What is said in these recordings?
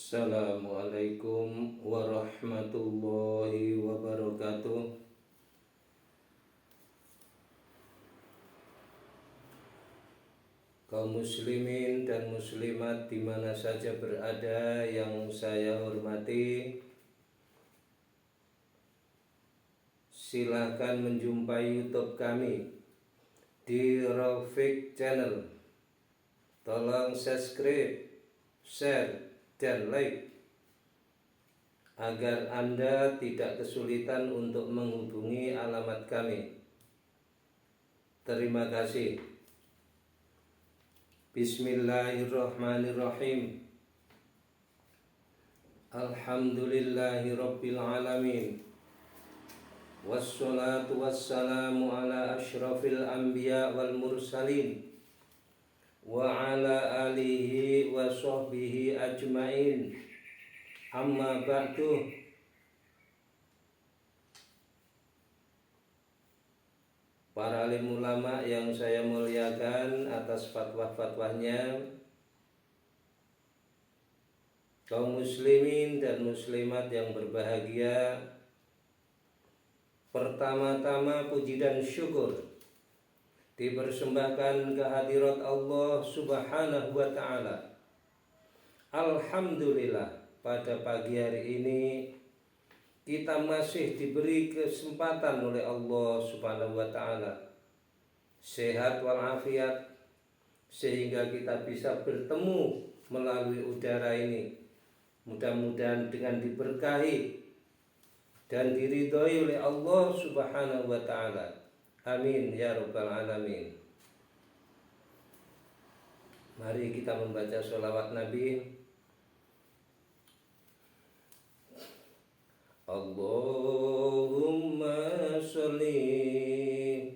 Assalamualaikum warahmatullahi wabarakatuh. Kaum muslimin dan muslimat di mana saja berada yang saya hormati, silakan menjumpai YouTube kami di Rafiq Channel. Tolong subscribe, share, dan like agar Anda tidak kesulitan untuk menghubungi alamat kami. Terima kasih. Bismillahirrahmanirrahim. Alhamdulillahirabbil alamin. Wassalatu wassalamu ala asyrafil anbiya wal mursalin wa ala alihi wa sahbihi ajmain. Amma ba'du. Para alim ulama yang saya muliakan atas fatwa-fatwanya, kaum muslimin dan muslimat yang berbahagia, pertama-tama puji dan syukur dipersembahkan kehadirat Allah Subhanahu wa ta'ala. Alhamdulillah, pada pagi hari ini kita masih diberi kesempatan oleh Allah Subhanahu wa ta'ala sehat walafiat, sehingga kita bisa bertemu melalui udara ini. Mudah-mudahan dengan diberkahi dan diridhoi oleh Allah Subhanahu wa ta'ala. Amin ya rabbal alamin. Mari kita membaca sholawat Nabi. Allahumma sholli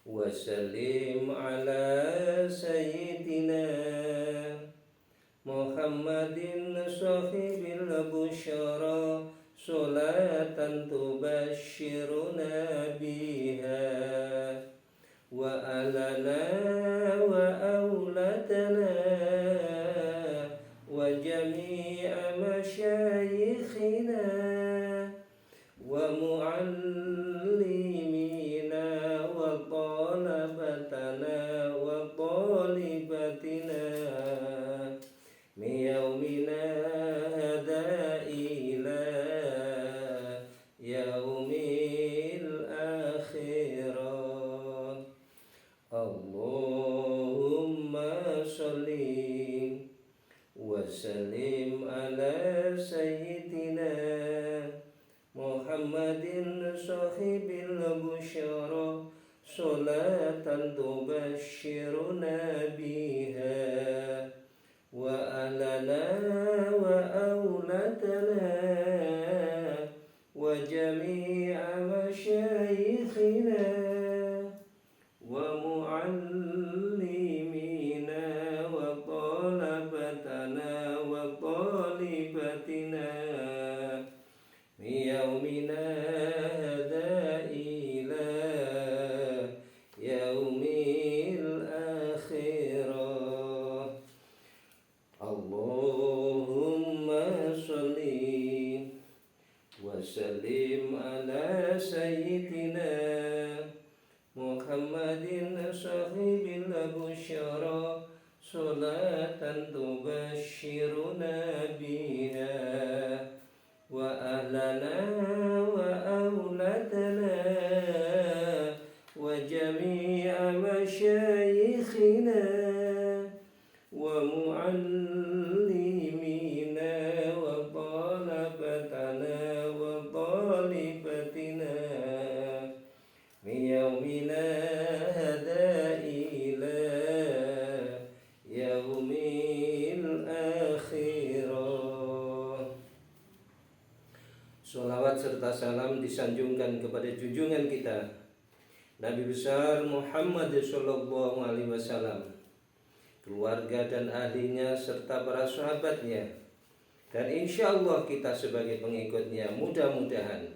wa sallim ala sayyidina Muhammadin sahibil busyara, sholatan tubashiruna biha wa alana wa auladana wa jami'a masyayikhina wa muallimina wa talabatana wa talibatina miyaumina hada ila yaumil akhirah. Allahumma sholli wa sallim ala sayyidina Muhammadin sahibil busyara, sholatan tubashiruna biha wa alana wa auladana wa jami'a masyayikhina wa muallimina wa talabatana wa talibatina yaumina hada ila yaumil akhirah. Allahumma sholli wa sallim ala sayyidina Muhammadin sahibil busyara, sholatan tubashiruna biha wa ahlana wa auladana wa jami'a masyayikhina wa muallimina wa talabatana wa talibatina miyaumina hada ila yaumil akhirah. Sholawat serta salam disanjungkan kepada junjungan kita Nabi besar Muhammad sallallahu alaihi wasallam, keluarga dan ahlinya serta para sahabatnya, dan insya Allah kita sebagai pengikutnya mudah-mudahan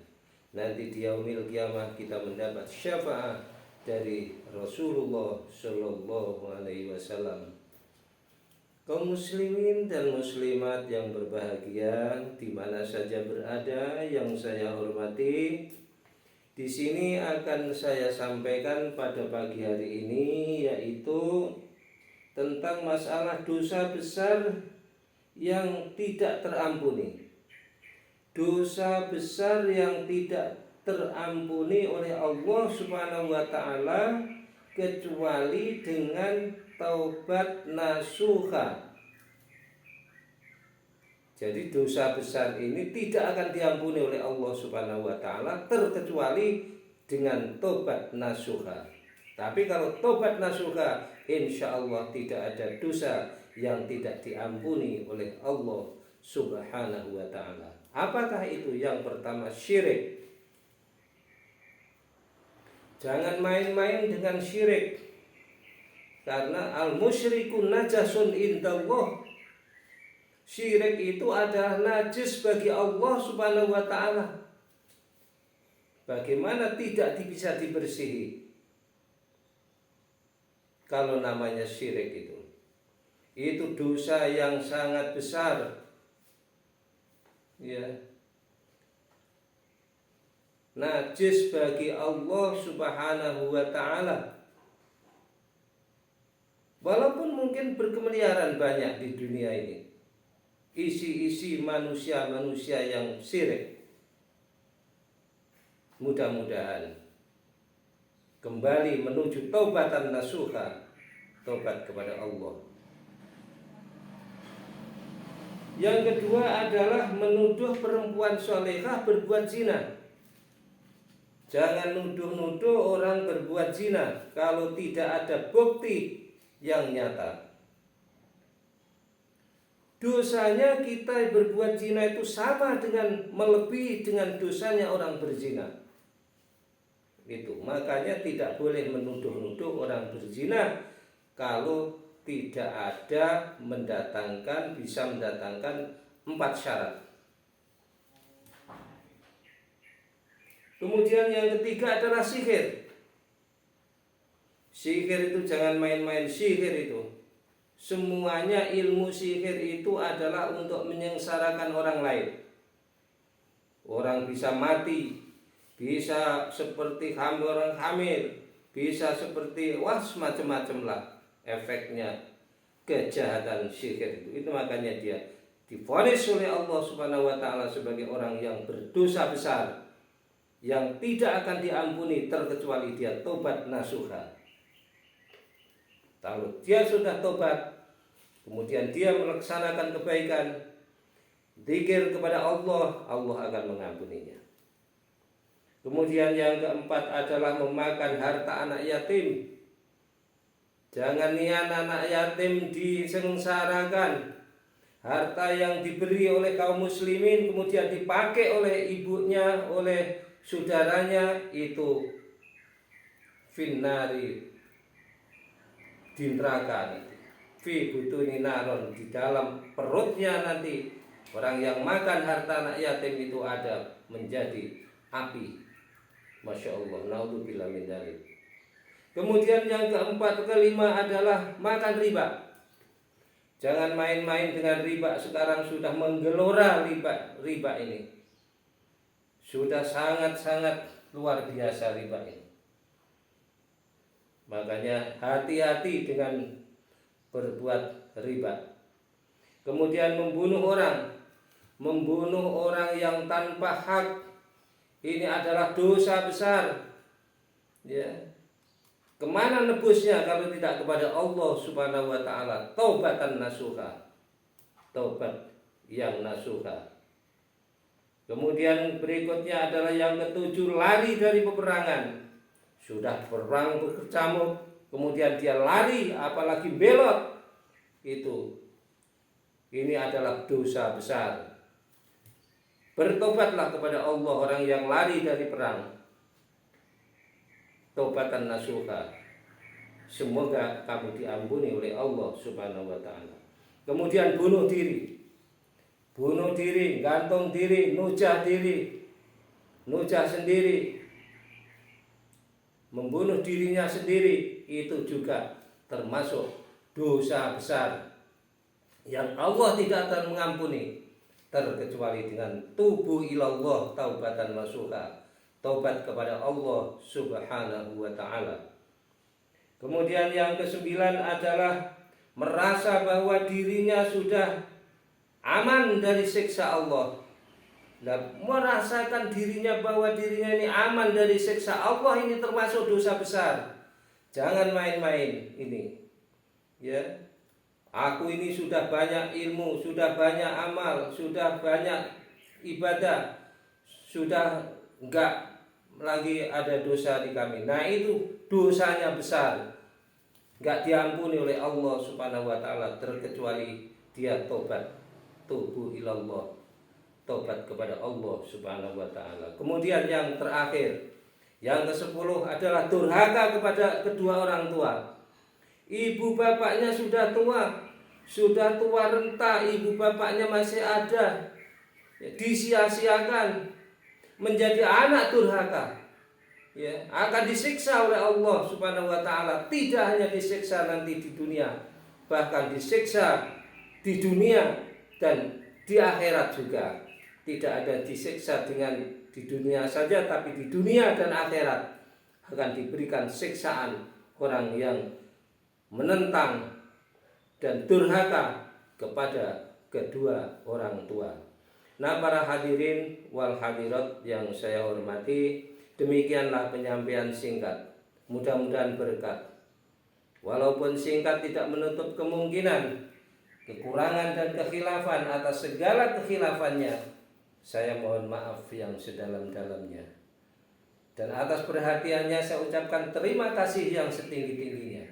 nanti di yaumil kiamah kita mendapat syafaat dari Rasulullah sallallahu alaihi wasallam. Kaum muslimin dan muslimat yang berbahagia di mana saja berada yang saya hormati, di sini akan saya sampaikan pada pagi hari ini yaitu tentang masalah dosa besar yang tidak terampuni. Dosa besar yang tidak terampuni oleh Allah Subhanahu wa taala kecuali dengan taubat nasuha. Jadi dosa besar ini tidak akan diampuni oleh Allah Subhanahu wa taala terkecuali dengan taubat nasuha. Tapi kalau taubat nasuha, insya Allah tidak ada dosa yang tidak diampuni oleh Allah Subhanahu wa taala. Apakah itu? Yang pertama, syirik. Jangan main-main dengan syirik. Karena al-musyrikun najasun indallah. Syirik itu adalah najis bagi Allah Subhanahu wa taala. Bagaimana tidak bisa dibersihi? Kalau namanya syirik itu dosa yang sangat besar. Ya. Najis bagi Allah Subhanahu wa taala. Walaupun mungkin berkeliaran banyak di dunia ini isi-isi manusia-manusia yang syirik, mudah-mudahan kembali menuju taubatan nasuha, taubat kepada Allah. Yang kedua adalah menuduh perempuan solehah berbuat zina. Jangan nuduh-nuduh orang berbuat zina kalau tidak ada bukti yang nyata. Dosanya kita berbuat zina itu sama dengan melebihi dengan dosanya orang berzina. Itu makanya tidak boleh menuduh-nuduh orang berzina kalau tidak ada bisa mendatangkan 4 syarat. Kemudian yang ketiga adalah sihir. Sihir itu jangan main-main sihir itu. Semuanya ilmu sihir itu adalah untuk menyengsarakan orang lain. Orang bisa mati, bisa seperti orang hamil, bisa seperti macam-macam lah efeknya kejahatan sihir itu. Itu makanya dia divonis oleh Allah Subhanahu wa taala sebagai orang yang berdosa besar yang tidak akan diampuni terkecuali dia tobat nasuha. Kalau dia sudah tobat, kemudian dia melaksanakan kebaikan, zikir kepada Allah, Allah akan mengampuninya. Kemudian yang keempat adalah memakan harta anak yatim. Jangan niat anak yatim disengsarakan. Harta yang diberi oleh kaum muslimin kemudian dipakai oleh ibunya, oleh saudaranya, itu finnari, di neraka nanti, fi butuni naron, di dalam perutnya nanti orang yang makan harta anak yatim itu ada menjadi api. Masya Allah, naudzubillah min dzalik. Kemudian yang keempat, kelima adalah makan riba. Jangan main-main dengan riba. Sekarang sudah menggelora riba ini. Sudah sangat-sangat luar biasa riba ini. Makanya hati-hati dengan berbuat riba. Kemudian membunuh orang yang tanpa hak, ini adalah dosa besar. Ya. Kemana nebusnya kalau tidak kepada Allah Subhanahu wa taala? Taubatan nasuha. Taubat yang nasuha. Kemudian berikutnya adalah yang ketujuh, lari dari peperangan. Sudah perang berkecamuk, kemudian dia lari, apalagi belot, ini adalah dosa besar. Bertobatlah kepada Allah orang yang lari dari perang. Taubatan nasuha. Semoga kamu diampuni oleh Allah Subhanahu wa taala. Kemudian bunuh diri, gantung diri, nujah sendiri. Membunuh dirinya sendiri itu juga termasuk dosa besar. yang Allah tidak akan mengampuni terkecuali dengan tubu ilallah taubatan nasuha, taubat kepada Allah Subhanahu wa taala. Kemudian yang kesembilan adalah merasa bahwa dirinya sudah aman dari siksa Allah. Dan merasakan dirinya bahwa dirinya ini aman dari siksa Allah, ini termasuk dosa besar. Jangan main-main ini. Ya. Aku ini sudah banyak ilmu, sudah banyak amal, sudah banyak ibadah, sudah enggak lagi ada dosa di kami. Nah, itu dosanya besar. Enggak diampuni oleh Allah Subhanahu wa taala terkecuali dia tobat. Tubu ilallah. Tobat kepada Allah Subhanahu wa taala. Kemudian yang terakhir, yang ke-10 adalah durhaka kepada kedua orang tua. Ibu bapaknya sudah tua renta, ibu bapaknya masih ada, disia-siakan, menjadi anak durhaka. Ya, akan disiksa oleh Allah Subhanahu wa taala. Tidak hanya disiksa nanti di dunia, bahkan disiksa di dunia dan di akhirat juga. Tidak ada disiksa dengan di dunia saja, tapi di dunia dan akhirat akan diberikan siksaan orang yang menentang dan durhaka kepada kedua orang tua. Nah, para hadirin wal hadirat yang saya hormati, demikianlah penyampaian singkat. Mudah-mudahan berkat. Walaupun singkat tidak menutup kemungkinan kekurangan dan kekhilafan. Atas segala kekhilafannya saya mohon maaf yang sedalam-dalamnya. Dan atas perhatiannya saya ucapkan terima kasih yang setinggi-tingginya.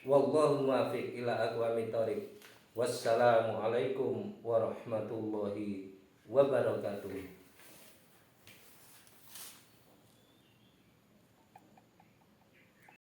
Wallahu muwaffiq ila aqwamit thoriq. Wassalamualaikum warahmatullahi wabarakatuh.